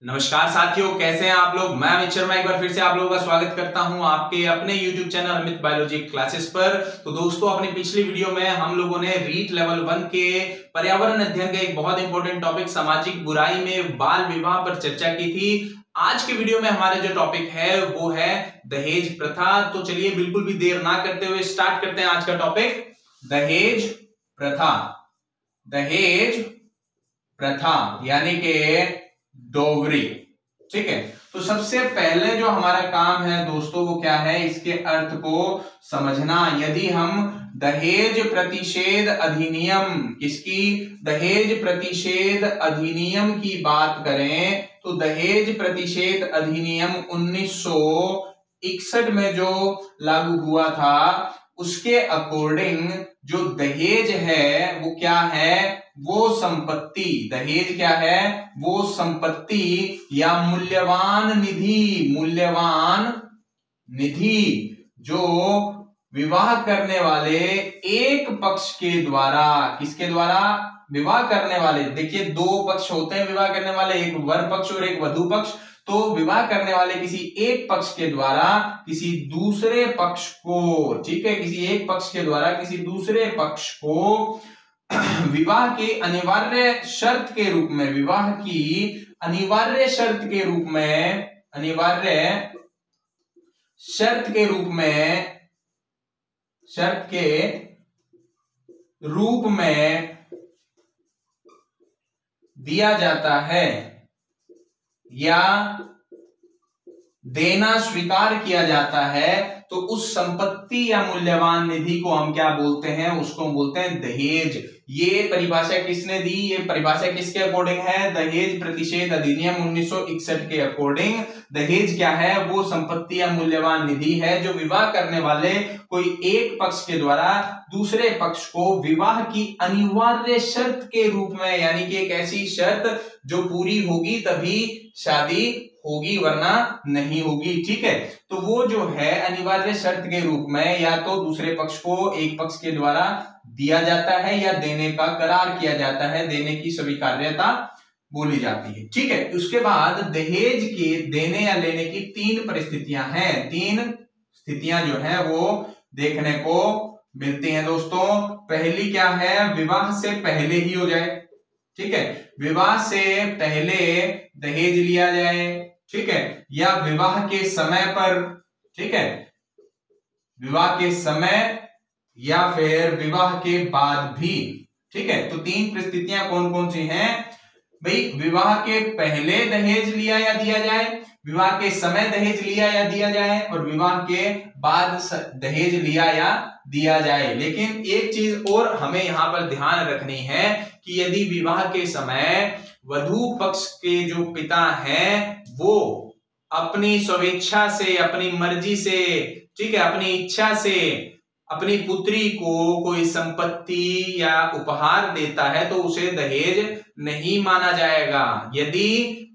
नमस्कार साथियों, कैसे हैं आप लोग। मैं अमित शर्मा एक बार फिर से आप लोगों का स्वागत करता हूं आपके अपने YouTube channel Amit biology classes पर। तो दोस्तों, अपनी पिछली वीडियो में हम लोगों ने रीट लेवल 1 के पर्यावरण अध्ययन का एक बहुत इंपॉर्टेंट टॉपिक सामाजिक बुराई में बाल विवाह पर चर्चा की थी। आज के वीडियो में हमारे जो टॉपिक है वो है दहेज प्रथा। तो चलिए बिल्कुल भी देर ना करते हुए स्टार्ट करते हैं आज का टॉपिक, दहेज प्रथा। दहेज प्रथा यानी कि डोवरी। ठीक है, तो सबसे पहले जो हमारा काम है दोस्तों वो क्या है, इसके अर्थ को समझना। यदि हम दहेज प्रतिषेध अधिनियम दहेज प्रतिषेध अधिनियम की बात करें तो दहेज प्रतिषेध अधिनियम 1961 में जो लागू हुआ था उसके अकॉर्डिंग जो दहेज है वो क्या है, वो संपत्ति। दहेज क्या है, वो संपत्ति या मूल्यवान निधि जो विवाह करने वाले एक पक्ष के द्वारा, किसके द्वारा, विवाह करने वाले। देखिए दो पक्ष होते हैं विवाह करने वाले, एक वर पक्ष और एक वधू पक्ष। तो विवाह करने वाले किसी एक पक्ष के द्वारा किसी दूसरे पक्ष को, ठीक है, किसी एक पक्ष के द्वारा किसी दूसरे पक्ष को विवाह के अनिवार्य शर्त के रूप में, विवाह की अनिवार्य शर्त के रूप में, शर्त के रूप में दिया जाता है या देना स्वीकार किया जाता है, तो उस संपत्ति या मूल्यवान निधि को हम क्या बोलते हैं, उसको बोलते हैं दहेज। ये परिभाषा किसने दी, ये परिभाषा किसके अकॉर्डिंग है, दहेज प्रतिषेध अधिनियम 1961 के अकॉर्डिंग। दहेज क्या है, वो संपत्ति या मूल्यवान निधि है जो विवाह करने वाले कोई एक पक्ष के द्वारा दूसरे पक्ष को विवाह की अनिवार्य शर्त के रूप में, यानी कि एक ऐसी शर्त जो पूरी होगी तभी शादी होगी वरना नहीं होगी। ठीक है, तो वो जो है अनिवार्य शर्त के रूप में या तो दूसरे पक्ष को एक पक्ष के द्वारा दिया जाता है या देने का करार किया जाता है, देने की स्वीकार्यता बोली जाती है। ठीक है, उसके बाद दहेज के देने या लेने की तीन परिस्थितियां हैं, तीन स्थितियां जो है वो देखने को मिलती हैं दोस्तों। पहली क्या है, विवाह से पहले ही हो जाए। ठीक है, विवाह से पहले दहेज लिया जाए, ठीक है, या विवाह के समय पर, ठीक है, विवाह के समय या फिर विवाह के बाद भी। ठीक है, तो तीन परिस्थितियां कौन कौन सी हैं भाई, विवाह के पहले दहेज लिया या दिया जाए, विवाह के समय दहेज लिया या दिया जाए, और विवाह के बाद दहेज लिया या दिया जाए। लेकिन एक चीज और हमें यहां पर ध्यान रखनी है कि यदि विवाह के समय वधू पक्ष के जो पिता हैं वो अपनी स्वेच्छा से, अपनी मर्जी से, ठीक है, अपनी इच्छा से अपनी पुत्री को कोई संपत्ति या उपहार देता है तो उसे दहेज नहीं माना जाएगा। यदि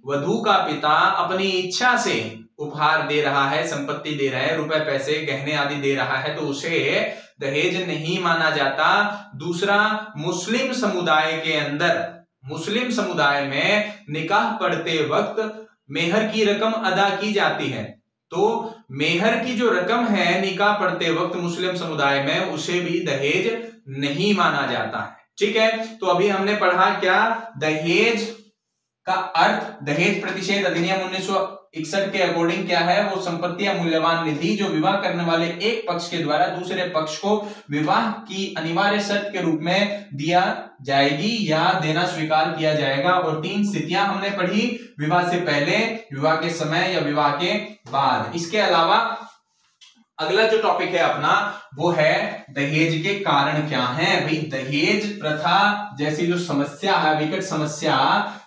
वधू का पिता अपनी इच्छा से उपहार दे रहा है, संपत्ति दे रहा है, रुपए पैसे गहने आदि दे रहा है तो उसे दहेज नहीं माना जाता। दूसरा, मुस्लिम समुदाय के अंदर, मुस्लिम समुदाय में निकाह पढ़ते वक्त मेहर की रकम अदा की जाती है, तो मेहर की जो रकम है निकाह पढ़ते वक्त मुस्लिम समुदाय में उसे भी दहेज नहीं माना जाता है। ठीक है, तो अभी हमने पढ़ा क्या, दहेज का अर्थ, दहेज प्रतिषेध अधिनियम 1961 के अकॉर्डिंग क्या है, वो संपत्ति या मूल्यवान निधि जो विवाह करने वाले एक पक्ष के द्वारा दूसरे पक्ष को विवाह की अनिवार्य शर्त के रूप में दिया जाएगी या देना स्वीकार किया जाएगा। और तीन स्थितियां हमने पढ़ी, विवाह से पहले, विवाह के समय या विवाह के बाद। इसके अलावा अगला जो टॉपिक है अपना वो है दहेज के कारण क्या हैं। भाई दहेज प्रथा जैसी जो समस्या है, विकट समस्या,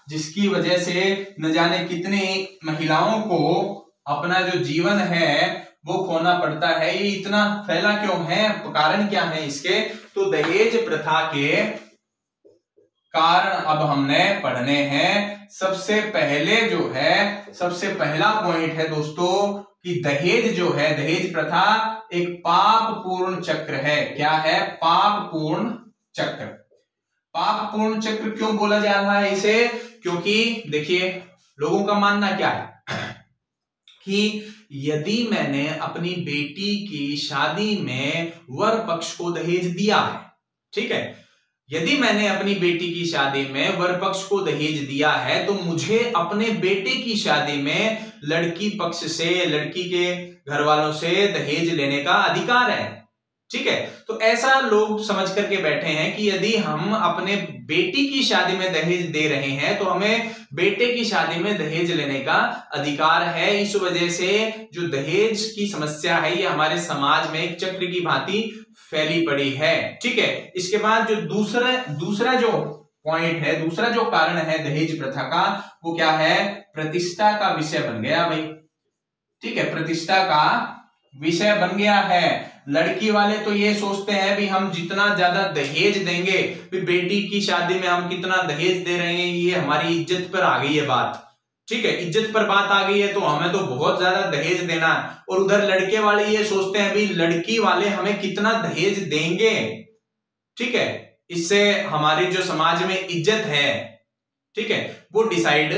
जिसकी वजह से न जाने कितनी महिलाओं को अपना जो जीवन है वो खोना पड़ता है, ये इतना फैला क्यों है, कारण क्या है इसके, तो दहेज प्रथा के कारण अब हमने पढ़ने हैं। सबसे पहले जो है, सबसे पहला पॉइंट है दोस्तों कि दहेज जो है, दहेज प्रथा एक पापपूर्ण चक्र है। क्या है, पापपूर्ण चक्र। पापपूर्ण चक्र क्यों बोला जा रहा है इसे, क्योंकि देखिए लोगों का मानना क्या है कि यदि मैंने अपनी बेटी की शादी में वर पक्ष को दहेज दिया है, ठीक है, यदि मैंने अपनी बेटी की शादी में वर पक्ष को दहेज दिया है तो मुझे अपने बेटे की शादी में लड़की पक्ष से, लड़की के घर वालों से दहेज लेने का अधिकार है, ठीक है। तो ऐसा लोग समझ करके बैठे हैं कि यदि हम अपने बेटी की शादी में दहेज दे रहे हैं तो हमें बेटे की शादी में दहेज लेने का अधिकार है। इस वजह से जो दहेज की समस्या है ये हमारे समाज में एक चक्र की भांति फैली पड़ी है, ठीक है। इसके बाद जो दूसरा जो पॉइंट है, दूसरा जो कारण है दहेज प्रथा का, वो क्या है, प्रतिष्ठा का विषय बन गया भाई, ठीक है, प्रतिष्ठा का विषय बन गया है। लड़की वाले तो ये सोचते हैं भी हम जितना ज्यादा दहेज देंगे, बेटी की शादी में हम कितना दहेज दे रहे हैं, ये हमारी इज्जत पर आ गई है बात, ठीक है, इज्जत पर बात आ गई है तो हमें तो बहुत ज्यादा दहेज देना। और उधर लड़के वाले ये सोचते हैं भी लड़की वाले हमें कितना दहेज देंगे, ठीक है, इससे हमारी जो समाज में इज्जत है, ठीक है, वो डिसाइड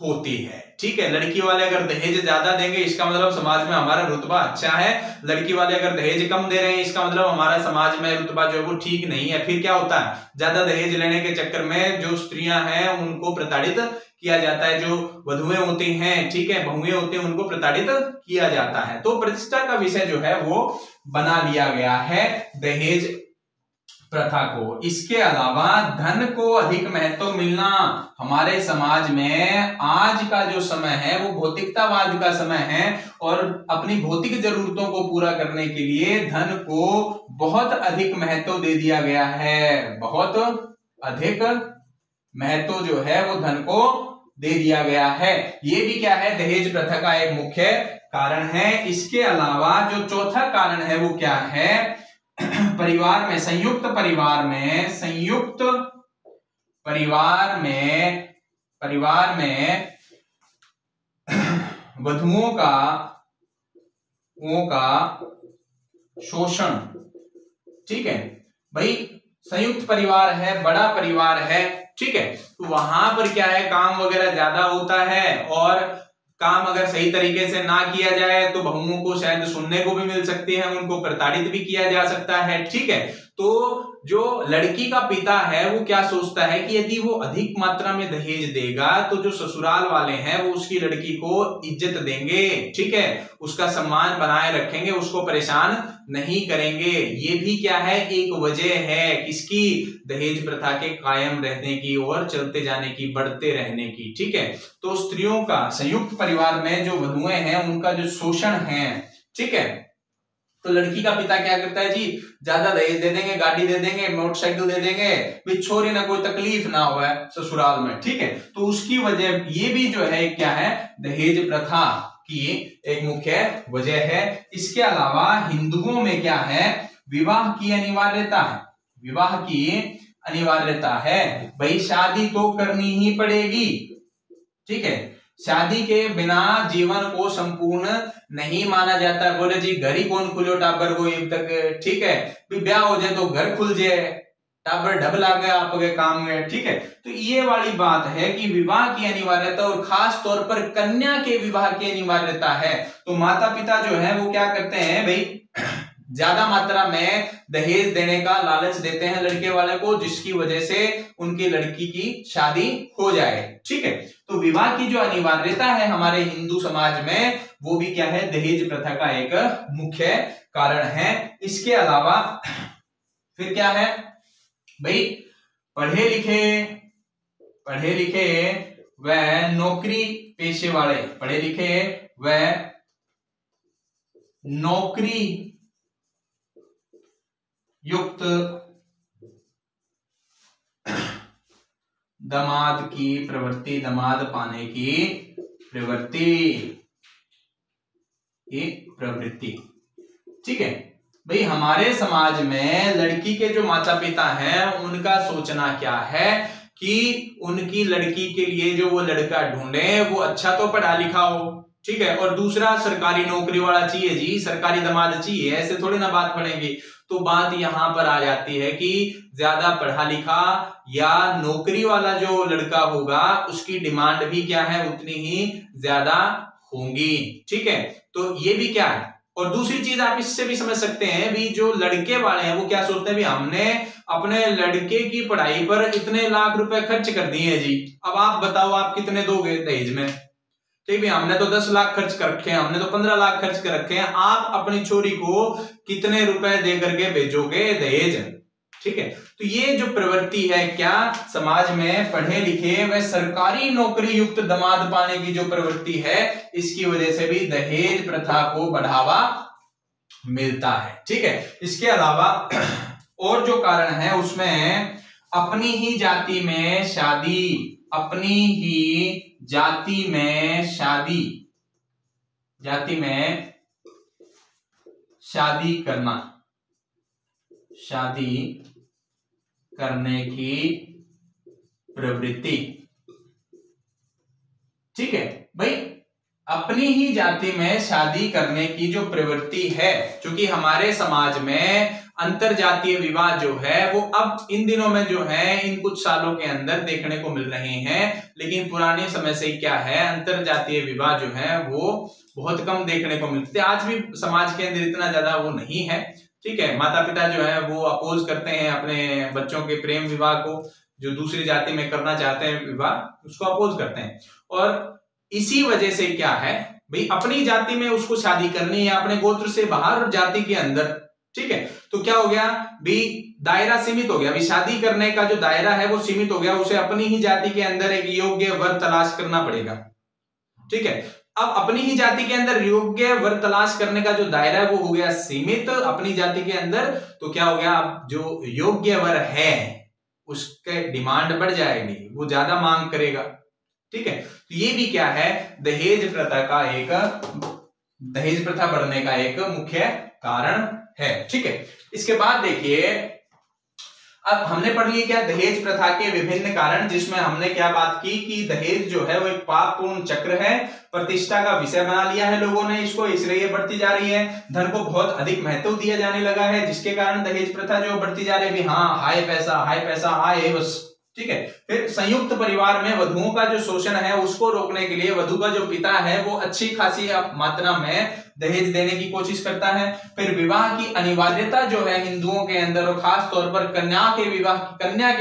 होती है, ठीक है। लड़की वाले अगर दहेज ज्यादा देंगे इसका मतलब समाज में हमारा रुतबा अच्छा है, लड़की वाले अगर दहेज कम दे रहे हैं इसका मतलब हमारा समाज में रुतबा जो है वो ठीक नहीं है। फिर क्या होता है, ज्यादा दहेज लेने के चक्कर में जो स्त्रियां हैं उनको प्रताड़ित किया जाता है, जो वधुएं होती हैं, ठीक है, बहुएं होती हैं, उनको प्रताड़ित किया जाता है। तो प्रतिष्ठा का विषय जो है वो बना लिया गया है दहेज प्रथा को। इसके अलावा धन को अधिक महत्व मिलना, हमारे समाज में आज का जो समय है वो भौतिकतावाद का समय है और अपनी भौतिक जरूरतों को पूरा करने के लिए धन को बहुत अधिक महत्व दे दिया गया है, बहुत अधिक महत्व जो है वो धन को दे दिया गया है। ये भी क्या है, दहेज प्रथा का एक मुख्य कारण है। इसके अलावा जो चौथा कारण है वो क्या है, परिवार में, संयुक्त परिवार में वधुओं का शोषण, ठीक है भाई, संयुक्त परिवार है, बड़ा परिवार है, ठीक है, तो वहां पर क्या है, काम वगैरह ज्यादा होता है और काम अगर सही तरीके से ना किया जाए तो बहुओं को शायद सुनने को भी मिल सकती है, उनको प्रताड़ित भी किया जा सकता है, ठीक है। तो जो लड़की का पिता है वो क्या सोचता है कि यदि वो अधिक मात्रा में दहेज देगा तो जो ससुराल वाले हैं वो उसकी लड़की को इज्जत देंगे, ठीक है, उसका सम्मान बनाए रखेंगे, उसको परेशान नहीं करेंगे। ये भी क्या है, एक वजह है किसकी, दहेज प्रथा के कायम रहने की और चलते जाने की, बढ़ते रहने की, ठीक है। तो स्त्रियों का संयुक्त परिवार में जो वधुएं हैं उनका जो शोषण है, ठीक है, तो लड़की का पिता क्या करता है जी, ज्यादा दहेज दे देंगे, गाड़ी दे देंगे, मोटरसाइकिल दे देंगे, भी छोरी ना कोई तकलीफ ना हो ससुराल में, ठीक है। तो उसकी वजह ये भी जो है क्या है, दहेज प्रथा की एक मुख्य वजह है। इसके अलावा हिंदुओं में क्या है, विवाह की अनिवार्यता है, विवाह की अनिवार्यता है, भाई शादी तो करनी ही पड़ेगी, ठीक है, शादी के बिना जीवन को संपूर्ण नहीं माना जाता। बोले जी घर ही कौन खुलो टाबर को अब तक, ठीक है, ब्याह हो जाए तो घर खुल जाए, टाबर ढब ला गया आपके काम में, ठीक है। तो ये वाली बात है कि विवाह की अनिवार्यता और खास तौर पर कन्या के विवाह की अनिवार्यता है। तो माता पिता जो है वो क्या करते हैं भाई, ज्यादा मात्रा में दहेज देने का लालच देते हैं लड़के वाले को, जिसकी वजह से उनकी लड़की की शादी हो जाए, ठीक है। तो विवाह की जो अनिवार्यता है हमारे हिंदू समाज में वो भी क्या है, दहेज प्रथा का एक मुख्य कारण है। इसके अलावा फिर क्या है भाई, पढ़े लिखे व नौकरी पेशे वाले, पढ़े लिखे व नौकरी युक्त दामाद की प्रवृत्ति, दामाद पाने की प्रवृत्ति, ठीक है भाई। हमारे समाज में लड़की के जो माता पिता हैं उनका सोचना क्या है कि उनकी लड़की के लिए जो वो लड़का ढूंढे वो अच्छा तो पढ़ा लिखा हो, ठीक है, और दूसरा सरकारी नौकरी वाला चाहिए जी, सरकारी दामाद चाहिए, ऐसे थोड़ी ना बात पड़ेगी। तो बात यहां पर आ जाती है कि ज्यादा पढ़ा लिखा या नौकरी वाला जो लड़का होगा उसकी डिमांड भी क्या है, उतनी ही ज्यादा होंगी। ठीक है, तो ये भी क्या है। और दूसरी चीज आप इससे भी समझ सकते हैं भी, जो लड़के वाले हैं वो क्या सोचते हैं भी, हमने अपने लड़के की पढ़ाई पर इतने लाख रुपए खर्च कर दिए जी, अब आप बताओ आप कितने दोगे दहेज में। ठीक है, हमने तो 10 लाख खर्च कर रखे हैं, हमने तो 15 लाख खर्च कर रखे हैं, आप अपनी छोरी को कितने रुपए दे करके भेजोगे दहेज। ठीक है, तो ये जो प्रवृत्ति है क्या समाज में पढ़े लिखे व सरकारी नौकरी युक्त दामाद पाने की जो प्रवृत्ति है, इसकी वजह से भी दहेज प्रथा को बढ़ावा मिलता है। ठीक है, इसके अलावा और जो कारण है उसमें अपनी ही जाति में शादी, अपनी ही जाति में शादी, जाति में शादी करना, शादी करने की प्रवृत्ति। ठीक है भाई, अपनी ही जाति में शादी करने की जो प्रवृत्ति है, क्योंकि हमारे समाज में अंतर जातीय विवाह जो है वो अब इन दिनों में जो है इन कुछ सालों के अंदर देखने को मिल रहे हैं, लेकिन पुराने समय से क्या है अंतर जातीय विवाह जो है वो बहुत कम देखने को मिलते हैं। आज भी समाज के अंदर इतना ज्यादा वो नहीं है। ठीक है, माता पिता जो है वो अपोज करते हैं अपने बच्चों के प्रेम विवाह को, जो दूसरी जाति में करना चाहते हैं विवाह उसको अपोज करते हैं। और इसी वजह से क्या है भाई, अपनी जाति में उसको शादी करनी है, अपने गोत्र से बाहर जाति के अंदर। ठीक है, तो क्या हो गया भी, दायरा सीमित हो गया, अभी शादी करने का जो दायरा है वो सीमित हो गया, उसे अपनी ही जाति के अंदर एक योग्य वर तलाश करना पड़ेगा। ठीक है, अब अपनी ही जाति के अंदर योग्य वर तलाश करने का जो दायरा है वो हो गया सीमित अपनी जाति के अंदर, तो क्या हो गया, अब जो योग्य वर है उसके डिमांड बढ़ जाएगी, वो ज्यादा मांग करेगा। ठीक है, तो ये भी क्या है, दहेज प्रथा का एक, दहेज प्रथा बढ़ने का एक मुख्य कारण है। ठीक है, इसके बाद देखिए अब हमने पढ़ लिया क्या दहेज प्रथा के विभिन्न कारण, जिसमें हमने क्या बात की कि दहेज जो है वो एक पापपूर्ण चक्र है, प्रतिष्ठा का विषय बना लिया है लोगों ने इसको, इसलिए ये बढ़ती जा रही है। धन को बहुत अधिक महत्व दिया जाने लगा है, जिसके कारण दहेज प्रथा जो बढ़ती जा रही है, हाँ हाय पैसा हाय बस। ठीक है, फिर संयुक्त परिवार में वधुओं का जो शोषण है उसको रोकने के लिए वधु का जो पिता है वो अच्छी खासी मात्रा में दहेज देने की कोशिश करता है। फिर विवाह की अनिवार्यता जो है हिंदुओं के अंदर, और खास तौर पर कन्या के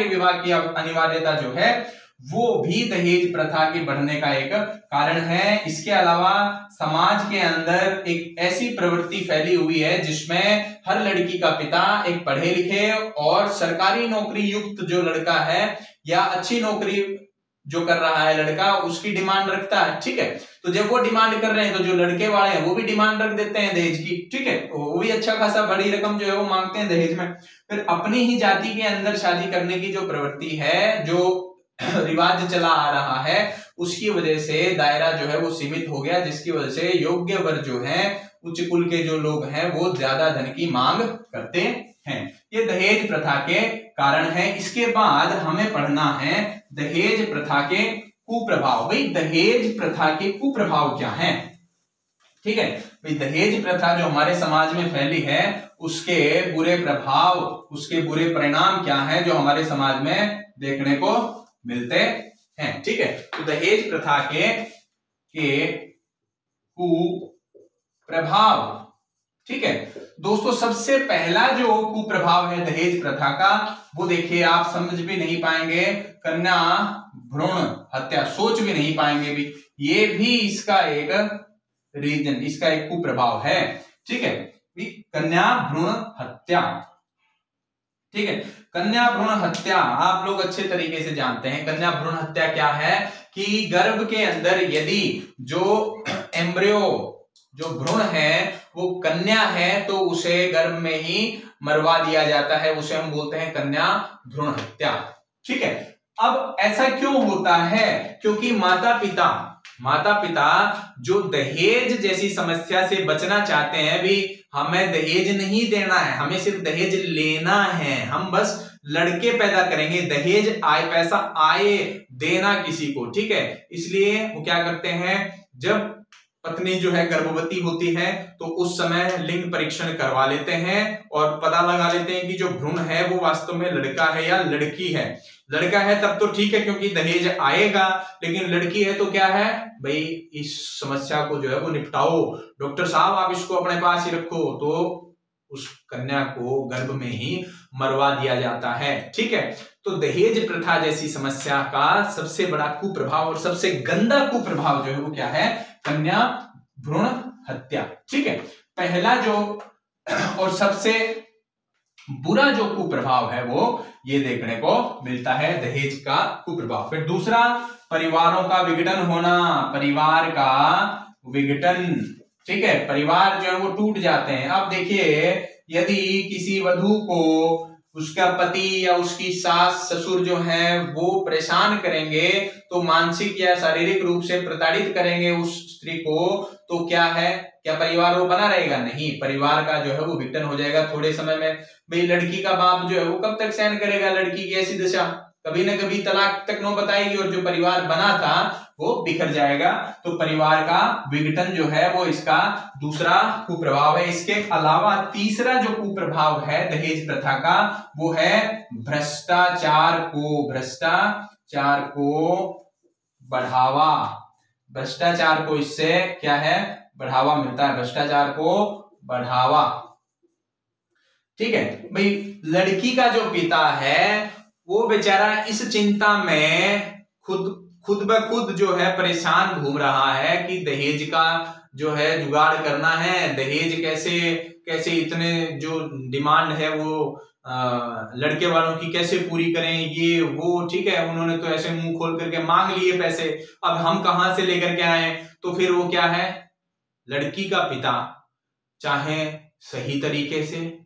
विवाह की अनिवार्यता जो है वो भी दहेज प्रथा के बढ़ने का एक कारण है। इसके अलावा समाज के अंदर एक ऐसी प्रवृत्ति फैली हुई है जिसमें हर लड़की का पिता एक पढ़े लिखे और सरकारी नौकरी युक्त जो लड़का है या अच्छी नौकरी जो कर रहा है लड़का, उसकी डिमांड रखता है। ठीक है, तो जब वो डिमांड कर रहे हैं तो जो लड़के वाले हैं वो भी डिमांड रख देते हैं दहेज की। ठीक है, वो भी अच्छा खासा बड़ी रकम जो है वो मांगते हैं दहेज में। फिर अपनी ही जाति के अंदर शादी करने की जो प्रवृत्ति है, जो रिवाज चला आ रहा है, उसकी वजह से दायरा जो है वो सीमित हो गया, जिसकी वजह से योग्य वर्ग जो है, उच्च कुल के जो लोग हैं वो ज्यादा धन की मांग करते हैं। ये दहेज प्रथा के कारण है। इसके बाद हमें पढ़ना है दहेज प्रथा के कुप्रभाव। भाई दहेज प्रथा के कुप्रभाव क्या हैं? ठीक है भाई, दहेज प्रथा जो हमारे समाज में फैली है उसके बुरे प्रभाव, उसके बुरे परिणाम क्या हैं जो हमारे समाज में देखने को मिलते हैं। ठीक है, तो दहेज प्रथा के कुप्रभाव। ठीक है दोस्तों, सबसे पहला जो कुप्रभाव है दहेज प्रथा का, वो देखिए आप समझ भी नहीं पाएंगे, कन्या भ्रूण हत्या, सोच भी नहीं पाएंगे भी, ये भी इसका एक रीजन, इसका एक कुप्रभाव है। ठीक है, कन्या भ्रूण हत्या। ठीक है, कन्या भ्रूण हत्या आप लोग अच्छे तरीके से जानते हैं। कन्या भ्रूण हत्या क्या है कि गर्भ के अंदर यदि जो एम्ब्रियो, जो भ्रूण है वो कन्या है तो उसे गर्भ में ही मरवा दिया जाता है, उसे हम बोलते हैं कन्या भ्रूण हत्या। ठीक है, अब ऐसा क्यों होता है? क्योंकि माता पिता जो दहेज जैसी समस्या से बचना चाहते हैं, भी हमें दहेज नहीं देना है, हमें सिर्फ दहेज लेना है, हम बस लड़के पैदा करेंगे, दहेज आए, पैसा आए देना किसी को। ठीक है, इसलिए वो क्या करते हैं, जब पत्नी जो है गर्भवती होती है तो उस समय लिंग परीक्षण करवा लेते हैं और पता लगा लेते हैं कि जो भ्रूण है वो वास्तव में लड़का है या लड़की है। लड़का है तब तो ठीक है क्योंकि दहेज आएगा, लेकिन लड़की है तो क्या है भाई, इस समस्या को जो है वो निपटाओ, डॉक्टर साहब आप इसको अपने पास ही रखो, तो उस कन्या को गर्भ में ही मरवा दिया जाता है। ठीक है, तो दहेज प्रथा जैसी समस्या का सबसे बड़ा कुप्रभाव और सबसे गंदा कुप्रभाव जो है वो क्या है, कन्या भ्रूण हत्या। ठीक है, पहला जो और सबसे बुरा जो कुप्रभाव है वो ये देखने को मिलता है, दहेज का कुप्रभाव। फिर दूसरा, परिवारों का विघटन होना, परिवार का विघटन। ठीक है, परिवार जो है वो टूट जाते हैं। अब देखिए, यदि किसी वधू को उसका पति या उसकी सास ससुर जो है वो परेशान करेंगे, तो मानसिक या शारीरिक रूप से प्रताड़ित करेंगे उस स्त्री को, तो क्या है, क्या परिवार वो बना रहेगा? नहीं, परिवार का जो है वो विघटन हो जाएगा थोड़े समय में। भाई लड़की का बाप जो है वो कब तक सहन करेगा लड़की की ऐसी दशा, कभी ना कभी तलाक तक नो बताएगी और जो परिवार बना था वो बिखर जाएगा। तो परिवार का विघटन जो है वो इसका दूसरा कुप्रभाव है। इसके अलावा तीसरा जो कुप्रभाव है दहेज प्रथा का वो है भ्रष्टाचार को बढ़ावा। भ्रष्टाचार को इससे क्या है, बढ़ावा मिलता है, भ्रष्टाचार को बढ़ावा। ठीक है भाई, लड़की का जो पिता है वो बेचारा इस चिंता में खुद ब खुद जो है परेशान घूम रहा है कि दहेज का जो है जुगाड़ करना है, दहेज कैसे इतने जो डिमांड है वो लड़के वालों की कैसे पूरी करें, ये वो। ठीक है, उन्होंने तो ऐसे मुंह खोल करके मांग लिए पैसे, अब हम कहां से लेकर के आए? तो फिर वो क्या है, लड़की का पिता चाहे सही तरीके से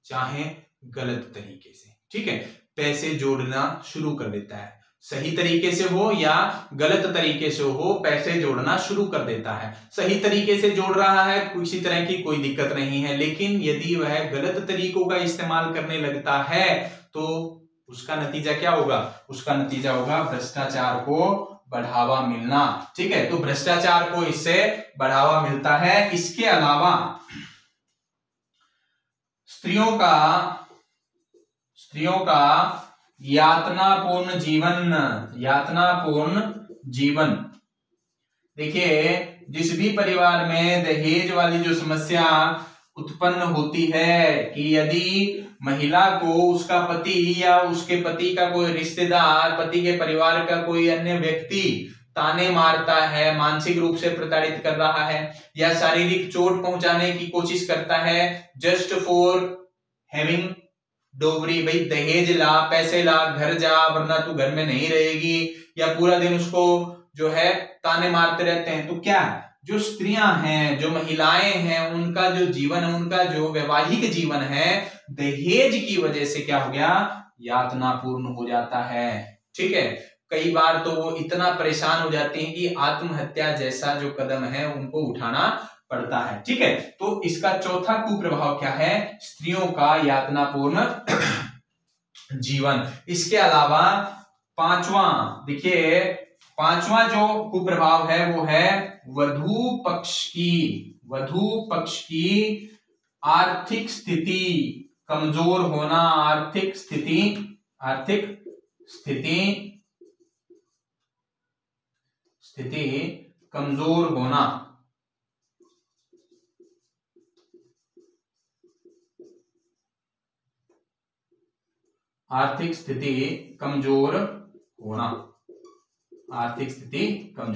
चाहे गलत तरीके से, ठीक है, पैसे जोड़ना शुरू कर देता है। सही तरीके से हो या गलत तरीके से हो, पैसे जोड़ना शुरू कर देता है। सही तरीके से जोड़ रहा है, किसी तरह की कोई दिक्कत नहीं है, लेकिन यदि वह गलत तरीकों का इस्तेमाल करने लगता है तो उसका नतीजा क्या होगा? उसका नतीजा होगा भ्रष्टाचार को बढ़ावा मिलना। ठीक है, तो भ्रष्टाचार को इससे बढ़ावा मिलता है। इसके अलावा स्त्रियों का यातनापूर्ण जीवन। देखिए, जिस भी परिवार में दहेज वाली जो समस्या उत्पन्न होती है कि यदि महिला को उसका पति या उसके पति का कोई रिश्तेदार, पति के परिवार का कोई अन्य व्यक्ति ताने मारता है, मानसिक रूप से प्रताड़ित कर रहा है या शारीरिक चोट पहुंचाने की कोशिश करता है, जस्ट फॉर हैविंग डोवरी, भाई दहेज ला, पैसे ला, घर जा वरना तू घर में नहीं रहेगी, या पूरा दिन उसको जो है ताने मारते रहते हैं, तो क्या जो स्त्रियां हैं, जो महिलाएं हैं, उनका जो जीवन है, उनका जो वैवाहिक जीवन है, दहेज की वजह से क्या हो गया? यातनापूर्ण हो जाता है। ठीक है, कई बार तो वो इतना परेशान हो जाती हैं कि आत्महत्या जैसा जो कदम है उनको उठाना पड़ता है। ठीक है, तो इसका चौथा कुप्रभाव क्या है? स्त्रियों का यातनापूर्ण जीवन। इसके अलावा पांचवा, देखिए पांचवा जो कुप्रभाव है वो है वधू पक्ष की आर्थिक स्थिति कमजोर होना। आर्थिक स्थिति कमजोर होना। आर्थिक स्थिति कमजोर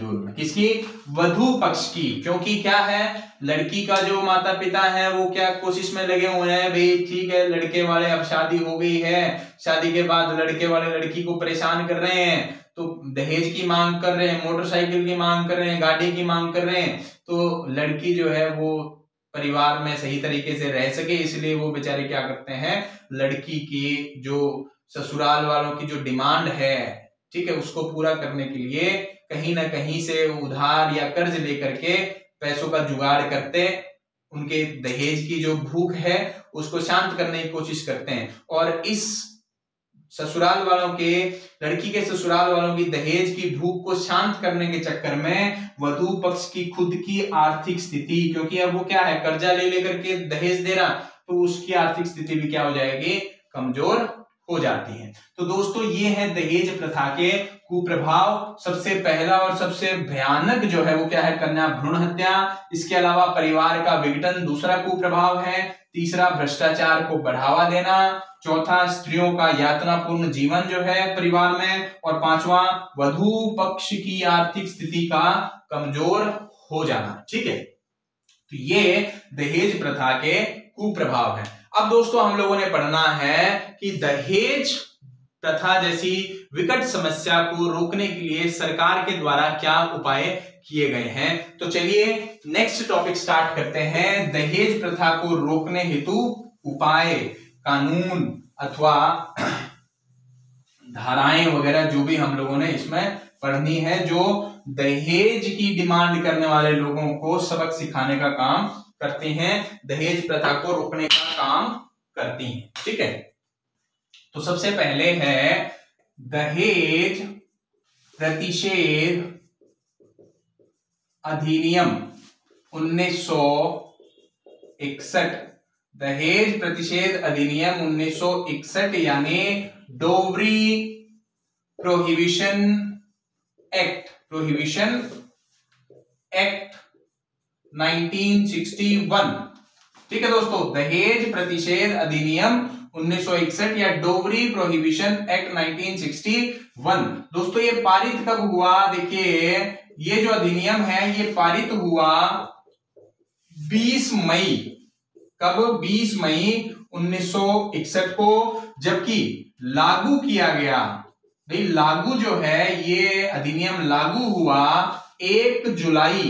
होना। किसकी? वधू पक्ष की। क्योंकि क्या है, लड़की का जो माता पिता है वो क्या कोशिश में लगे हुए हैं, भाई ठीक है लड़के वाले, अब शादी हो गई है, शादी के बाद लड़के वाले लड़की को परेशान कर रहे हैं, तो दहेज की मांग कर रहे हैं, मोटरसाइकिल की मांग कर रहे हैं, गाड़ी की मांग कर रहे हैं, तो लड़की जो है वो परिवार में सही तरीके से रह सके, इसलिए वो बेचारे क्या करते हैं, लड़की की जो ससुराल वालों की जो डिमांड है, ठीक है, उसको पूरा करने के लिए कहीं ना कहीं से उधार या कर्ज लेकर के पैसों का जुगाड़ करते, उनके दहेज की जो भूख है उसको शांत करने की कोशिश करते हैं। और इस ससुराल वालों के, लड़की के ससुराल वालों की दहेज की भूख को शांत करने के चक्कर में वधू पक्ष की खुद की आर्थिक स्थिति, क्योंकि अब वो क्या है, कर्जा ले लेकर के दहेज दे रहा, तो उसकी आर्थिक स्थिति भी क्या हो जाएगी, कमजोर हो जाती है। तो दोस्तों ये है दहेज प्रथा के कुप्रभाव। सबसे पहला और सबसे भयानक जो है वो क्या है, कन्या भ्रूण हत्या। इसके अलावा परिवार का विघटन दूसरा कुप्रभाव है। तीसरा भ्रष्टाचार को बढ़ावा देना। चौथा स्त्रियों का यातनापूर्ण जीवन जो है परिवार में। और पांचवा वधू पक्ष की आर्थिक स्थिति का कमजोर हो जाना। ठीक है, तो ये दहेज प्रथा के कुप्रभाव है। अब दोस्तों हम लोगों ने पढ़ना है कि दहेज प्रथा जैसी विकट समस्या को रोकने के लिए सरकार के द्वारा क्या उपाय किए गए हैं। तो चलिए नेक्स्ट टॉपिक स्टार्ट करते हैं। दहेज प्रथा को रोकने हेतु उपाय, कानून अथवा धाराएं वगैरह जो भी हम लोगों ने इसमें पढ़नी है, जो दहेज की डिमांड करने वाले लोगों को सबक सिखाने का काम करती हैं, दहेज प्रथा को रोकने का काम करती हैं। ठीक है, तो सबसे पहले है दहेज प्रतिषेध अधिनियम 1961। दहेज प्रतिषेध अधिनियम 1961 यानी डोवरी प्रोहिबिशन एक्ट 1961। ठीक है दोस्तों, दहेज प्रतिषेध अधिनियम 1961 या डोवरी प्रोहिबिशन एक्ट 1961। दोस्तों ये पारित कब हुआ, देखिए ये जो अधिनियम है ये पारित हुआ 20 मई, कब, 20 मई 1961 को, जबकि लागू किया गया, भाई लागू जो है ये अधिनियम लागू हुआ 1 जुलाई,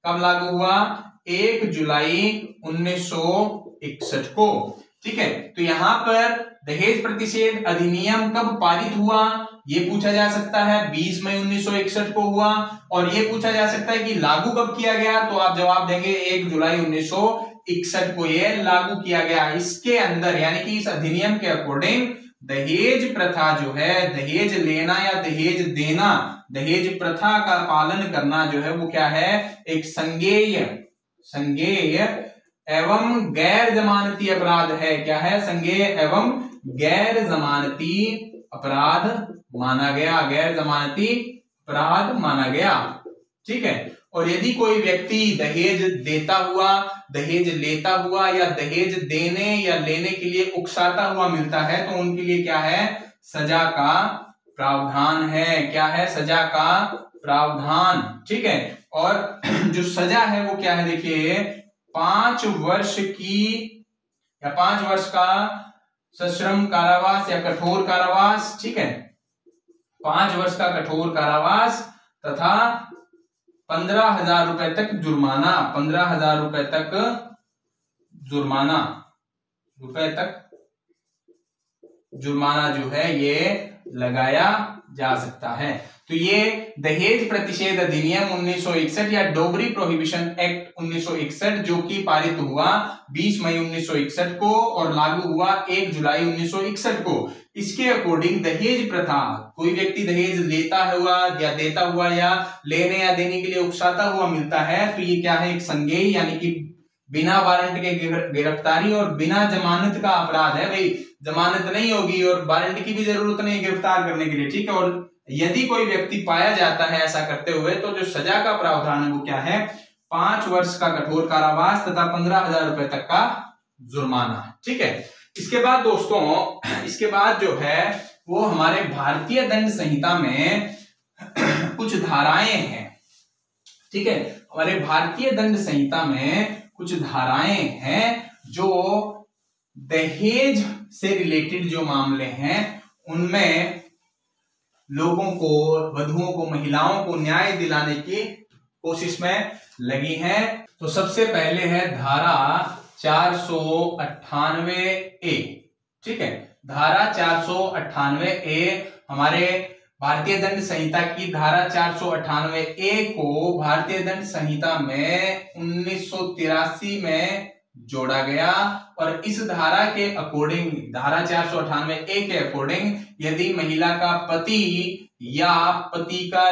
कब लागू हुआ, 1 जुलाई 1961 को। ठीक है, तो यहां पर दहेज प्रतिषेध अधिनियम कब पारित हुआ ये पूछा जा सकता है, 20 मई 1961 को हुआ। और ये पूछा जा सकता है कि लागू कब किया गया, तो आप जवाब देंगे 1 जुलाई 1961 को ये लागू किया गया। इसके अंदर यानी कि इस अधिनियम के अकॉर्डिंग दहेज प्रथा जो है, दहेज लेना या दहेज देना, दहेज प्रथा का पालन करना जो है वो क्या है, एक संज्ञेय एवं गैर जमानती अपराध है। क्या है, संज्ञेय एवं गैर जमानती अपराध माना गया, गैर जमानती अपराध माना गया। ठीक है, और यदि कोई व्यक्ति दहेज देता हुआ, दहेज लेता हुआ या दहेज देने या लेने के लिए उकसाता हुआ मिलता है तो उनके लिए क्या है, सजा का प्रावधान है। क्या है, सजा का प्रावधान। ठीक है, और जो सजा है वो क्या है, देखिए 5 वर्ष की या 5 वर्ष का सश्रम कारावास या कठोर कारावास। ठीक है, 5 वर्ष का कठोर कारावास तथा 15,000 रुपए तक जुर्माना, 15,000 रुपए तक जुर्माना जो है ये लगाया जा सकता है। तो ये दहेज प्रतिषेध अधिनियम 1961 या डोवरी प्रोहिबिशन एक्ट 1961 जो कि पारित हुआ 20 मई 1961 को और लागू हुआ 1 जुलाई 1961 को। इसके अकॉर्डिंग दहेज प्रथा, कोई व्यक्ति दहेज लेता हुआ या देता हुआ या लेने या देने के लिए उकसाता हुआ मिलता है तो ये क्या है, एक संज्ञेय यानी कि बिना वारंट के गिरफ्तारी और बिना जमानत का अपराध है। भाई जमानत नहीं होगी और वारंट की भी जरूरत नहीं गिरफ्तार करने के लिए। ठीक है, और यदि कोई व्यक्ति पाया जाता है ऐसा करते हुए तो जो सजा का प्रावधान है वो क्या है, 5 वर्ष का कठोर कारावास तथा 15,000 रुपए तक का जुर्माना। ठीक है, इसके बाद दोस्तों, इसके बाद जो है वो हमारे भारतीय दंड संहिता में कुछ धाराएं हैं। ठीक है, हमारे भारतीय दंड संहिता में कुछ धाराएं हैं जो दहेज से रिलेटेड जो मामले हैं उनमें लोगों को, वधुओं को, महिलाओं को न्याय दिलाने की कोशिश में लगी हैं। तो सबसे पहले है धारा 498A। ठीक है, धारा 498A हमारे भारतीय दंड संहिता की धारा 498A को भारतीय दंड संहिता में 1983 में जोड़ा गया। और इस धारा के अकॉर्डिंग, धारा 498A के अकॉर्डिंग, यदि महिला का पति या पति का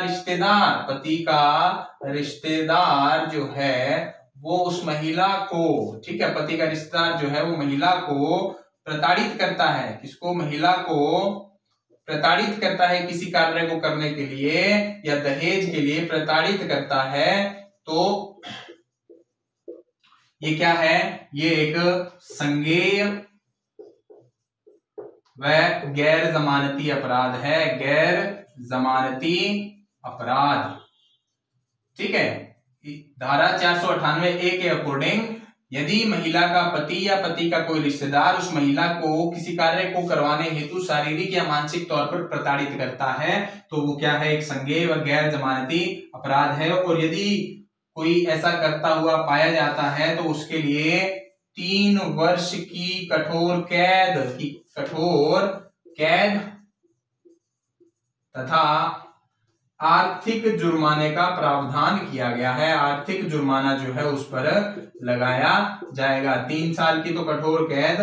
रिश्तेदार जो है वो उस महिला को, ठीक है, पति का रिश्तेदार जो है वो महिला को प्रताड़ित करता है, किसको, महिला को प्रताड़ित करता है किसी कार्य को करने के लिए या दहेज के लिए प्रताड़ित करता है, तो ये क्या है, ये एक संज्ञेय व गैर जमानती अपराध है, गैर जमानती अपराध। ठीक है, धारा 498A के अकॉर्डिंग यदि महिला का पति या पति का कोई रिश्तेदार उस महिला को किसी कार्य को करवाने हेतु शारीरिक या मानसिक तौर पर प्रताड़ित करता है तो वो क्या है, एक संज्ञेय व गैर जमानती अपराध है। और यदि कोई ऐसा करता हुआ पाया जाता है तो उसके लिए 3 वर्ष की कठोर कैद तथा आर्थिक जुर्माने का प्रावधान किया गया है। आर्थिक जुर्माना जो है उस पर लगाया जाएगा। 3 साल की तो कठोर कैद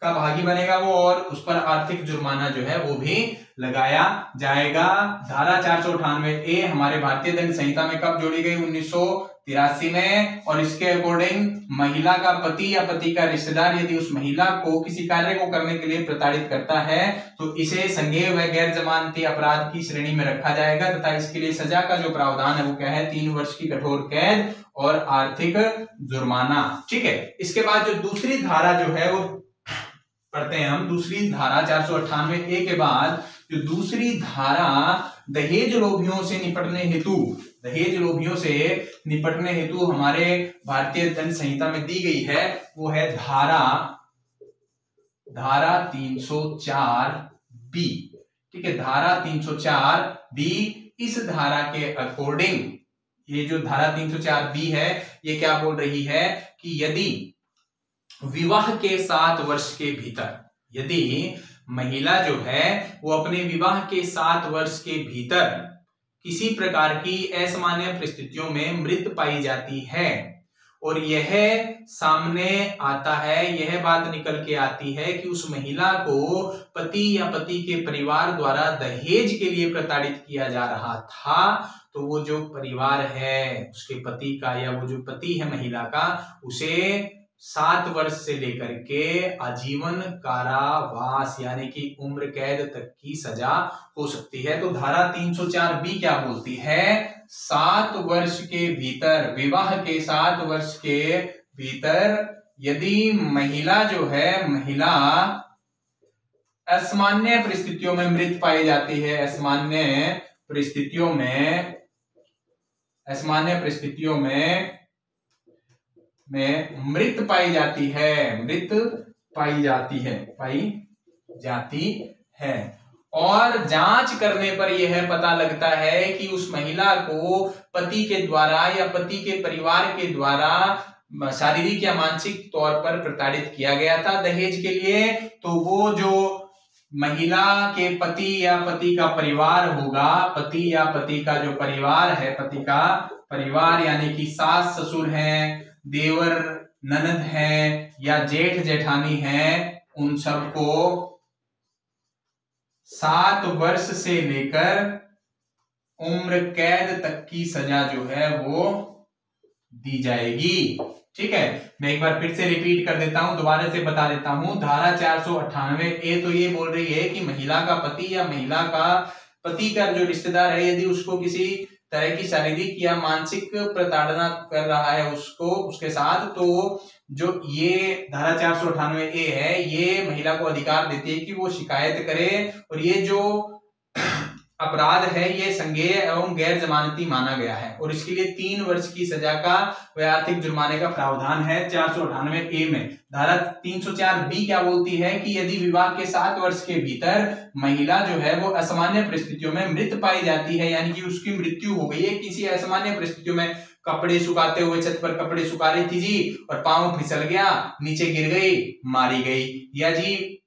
का भागी बनेगा वो, और उस पर आर्थिक जुर्माना जो है वो भी लगाया जाएगा। धारा 498A हमारे भारतीय दंड संहिता में कब जोड़ी गई, 1983 में। और इसके अकॉर्डिंग महिला का पति या पति का रिश्तेदार यदि उस महिला को किसी कार्य को करने के लिए प्रताड़ित करता है तो इसे संज्ञेय व गैर जमानती अपराध की श्रेणी में रखा जाएगा तथा इसके लिए सजा का जो प्रावधान है वो क्या है, 3 वर्ष की कठोर कैद और आर्थिक जुर्माना। ठीक है, इसके बाद जो दूसरी धारा जो है वो पढ़ते हैं हम। दूसरी धारा 498A के बाद जो दूसरी धारा दहेज लोभियों से निपटने हेतु हमारे भारतीय दंड संहिता में दी गई है वो है धारा 304B। ठीक है, धारा 304B, इस धारा के अकॉर्डिंग ये जो धारा 304B है ये क्या बोल रही है कि यदि विवाह के 7 वर्ष के भीतर, यदि महिला जो है वो अपने विवाह के 7 वर्ष के भीतर किसी प्रकार की असामान्य परिस्थितियों में मृत पाई जाती है और यह सामने आता है, यह बात निकल के आती है कि उस महिला को पति या पति के परिवार द्वारा दहेज के लिए प्रताड़ित किया जा रहा था, तो वो जो परिवार है उसके पति का या वो जो पति है महिला का, उसे 7 वर्ष से लेकर के आजीवन कारावास यानी कि उम्र कैद तक की सजा हो सकती है। तो धारा 304B क्या बोलती है, 7 वर्ष के भीतर, विवाह के 7 वर्ष के भीतर यदि महिला जो है, महिला असामान्य परिस्थितियों में मृत पाई जाती है, असामान्य परिस्थितियों में मृत पाई जाती है और जांच करने पर यह पता लगता है कि उस महिला को पति के द्वारा या पति के परिवार के द्वारा शारीरिक या मानसिक तौर पर प्रताड़ित किया गया था दहेज के लिए, तो वो जो महिला के पति या पति का परिवार होगा, पति या पति का जो परिवार है, पति का परिवार यानी कि सास ससुर हैं, देवर ननद है या जेठ जेठानी है, उन सबको 7 वर्ष से लेकर उम्र कैद तक की सजा जो है वो दी जाएगी। ठीक है, मैं एक बार फिर से रिपीट कर देता हूं, दोबारा से बता देता हूं। धारा 498A तो ये बोल रही है कि महिला का पति या महिला का पति का जो रिश्तेदार है यदि उसको किसी तरह की शारीरिक या मानसिक प्रताड़ना कर रहा है उसको उसके साथ, तो जो ये धारा 498A है ये महिला को अधिकार देती है कि वो शिकायत करे और ये जो अपराध है ये संज्ञेय एवं गैर जमानती माना गया है और इसके लिए 3 वर्ष की सजा का व आर्थिक जुर्माने का प्रावधान है 498A में। धारा 304B क्या बोलती है कि यदि विवाह के 7 वर्ष के भीतर महिला जो है वो असामान्य परिस्थितियों में मृत पाई जाती है, यानी कि उसकी मृत्यु हो गई है किसी असामान्य परिस्थितियों में, कपड़े सुखाते हुए छत पर कपड़े सुखा रही थी जी और पांव फिसल गया, नीचे गिर गई, मारी गई, या जी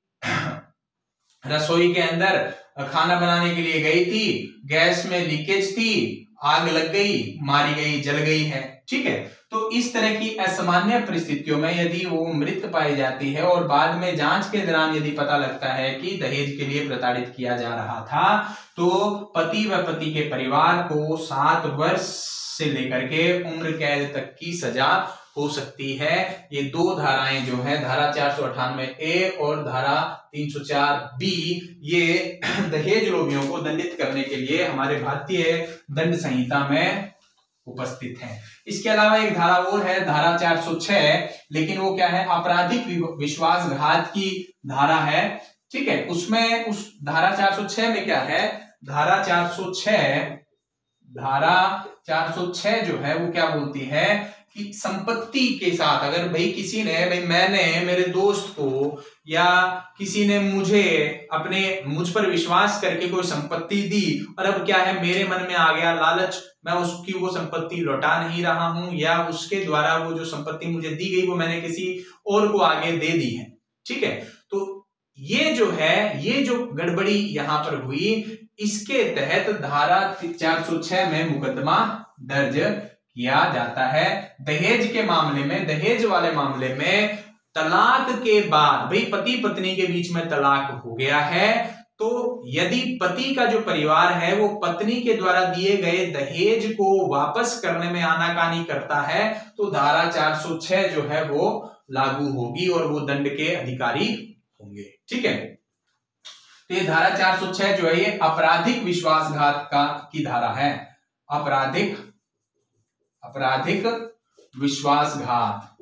रसोई के अंदर खाना बनाने के लिए गई थी, गैस में लीकेज थी आग लग गई, मारी गई, जल गई है, ठीक है। तो इस तरह की असामान्य परिस्थितियों में यदि वो मृत पाई जाती है और बाद में जांच के दौरान यदि पता लगता है कि दहेज के लिए प्रताड़ित किया जा रहा था, तो पति व पति के परिवार को 7 वर्ष से लेकर के उम्र कैद तक की सजा हो सकती है। ये 2 धाराएं जो है, धारा 498A और धारा 304B, ये दहेज लोभियों को दंडित करने के लिए हमारे भारतीय दंड संहिता में उपस्थित है। इसके अलावा एक धारा और है, धारा 406, लेकिन वो क्या है, आपराधिक विश्वासघात की धारा है, ठीक है। उसमें उस धारा 406 में क्या है, धारा 406 जो है वो क्या बोलती है कि संपत्ति के साथ अगर भाई किसी ने, भाई मैंने मेरे दोस्त को या किसी ने मुझ पर विश्वास करके कोई संपत्ति दी और अब क्या है, मेरे मन में आ गया लालच, मैं उसकी वो संपत्ति लौटा नहीं रहा हूं या उसके द्वारा वो जो संपत्ति मुझे दी गई वो मैंने किसी और को आगे दे दी है, ठीक है। तो ये जो है, ये जो गड़बड़ी यहां पर हुई, इसके तहत धारा 406 में मुकदमा दर्ज किया जाता है। दहेज के मामले में, दहेज वाले मामले में तलाक के बाद, भाई पति पत्नी के बीच में तलाक हो गया है, तो यदि पति का जो परिवार है वो पत्नी के द्वारा दिए गए दहेज को वापस करने में आनाकानी करता है, तो धारा 406 जो है वो लागू होगी और वो दंड के अधिकारी होंगे, ठीक है। तो ये धारा 406 जो है ये आपराधिक विश्वासघात की धारा है, आपराधिक विश्वासघात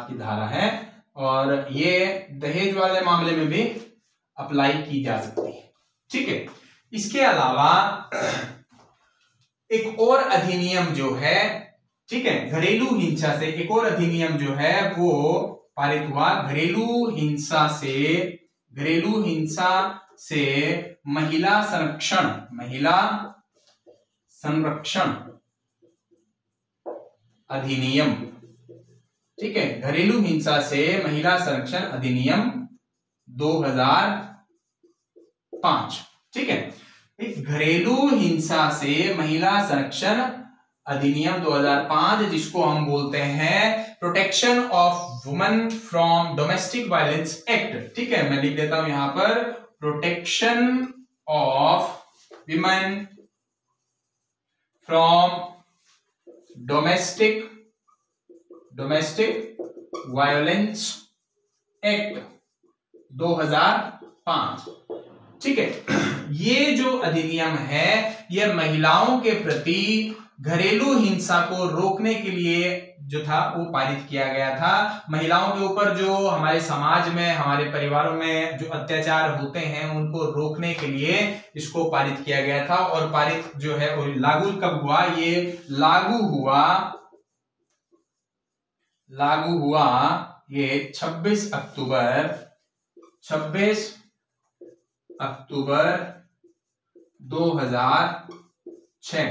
की धारा है और ये दहेज वाले मामले में भी अप्लाई की जा सकती है, ठीक है। इसके अलावा एक और अधिनियम जो है, ठीक है, घरेलू हिंसा से एक और अधिनियम जो है वो पारित हुआ। घरेलू हिंसा से महिला संरक्षण अधिनियम, ठीक है, घरेलू हिंसा से महिला संरक्षण अधिनियम 2005, ठीक है। घरेलू हिंसा से महिला संरक्षण अधिनियम 2005, जिसको हम बोलते हैं protection of women from domestic violence act, ठीक है। मैं लिख देता हूं यहां पर, protection of women from domestic violence act 2005, ठीक है। ये जो अधिनियम है ये महिलाओं के प्रति घरेलू हिंसा को रोकने के लिए जो था वो पारित किया गया था। महिलाओं के ऊपर जो हमारे समाज में, हमारे परिवारों में जो अत्याचार होते हैं उनको रोकने के लिए इसको पारित किया गया था। और पारित जो है वो लागू कब हुआ, ये लागू हुआ ये 26 अक्टूबर 2006,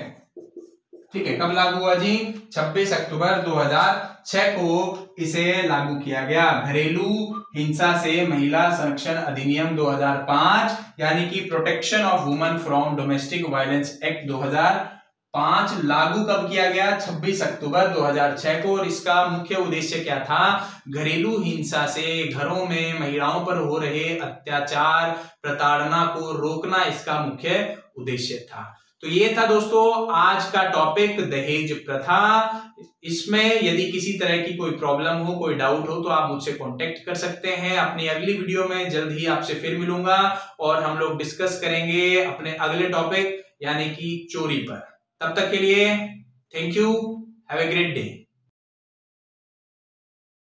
ठीक है। कब लागू हुआ जी? 26 अक्टूबर 2006 को इसे लागू किया गया। घरेलू हिंसा से महिला संरक्षण अधिनियम 2005 यानी कि protection of women from domestic violence act 2005 लागू कब किया गया? 26 अक्टूबर 2006 को। और इसका मुख्य उद्देश्य क्या था? घरेलू हिंसा से घरों में महिलाओं पर हो रहे अत्याचार, प्रताड़ना को रोकना इसका मुख्य उद्देश्य था। तो ये था दोस्तों आज का टॉपिक, दहेज प्रथा। इसमें यदि किसी तरह की कोई प्रॉब्लम हो, कोई डाउट हो तो आप मुझसे कांटेक्ट कर सकते हैं। अपनी अगली वीडियो में जल्द ही आपसे फिर मिलूंगा और हम लोग डिस्कस करेंगे अपने अगले टॉपिक यानी कि चोरी पर। तब तक के लिए thank you, have a great day.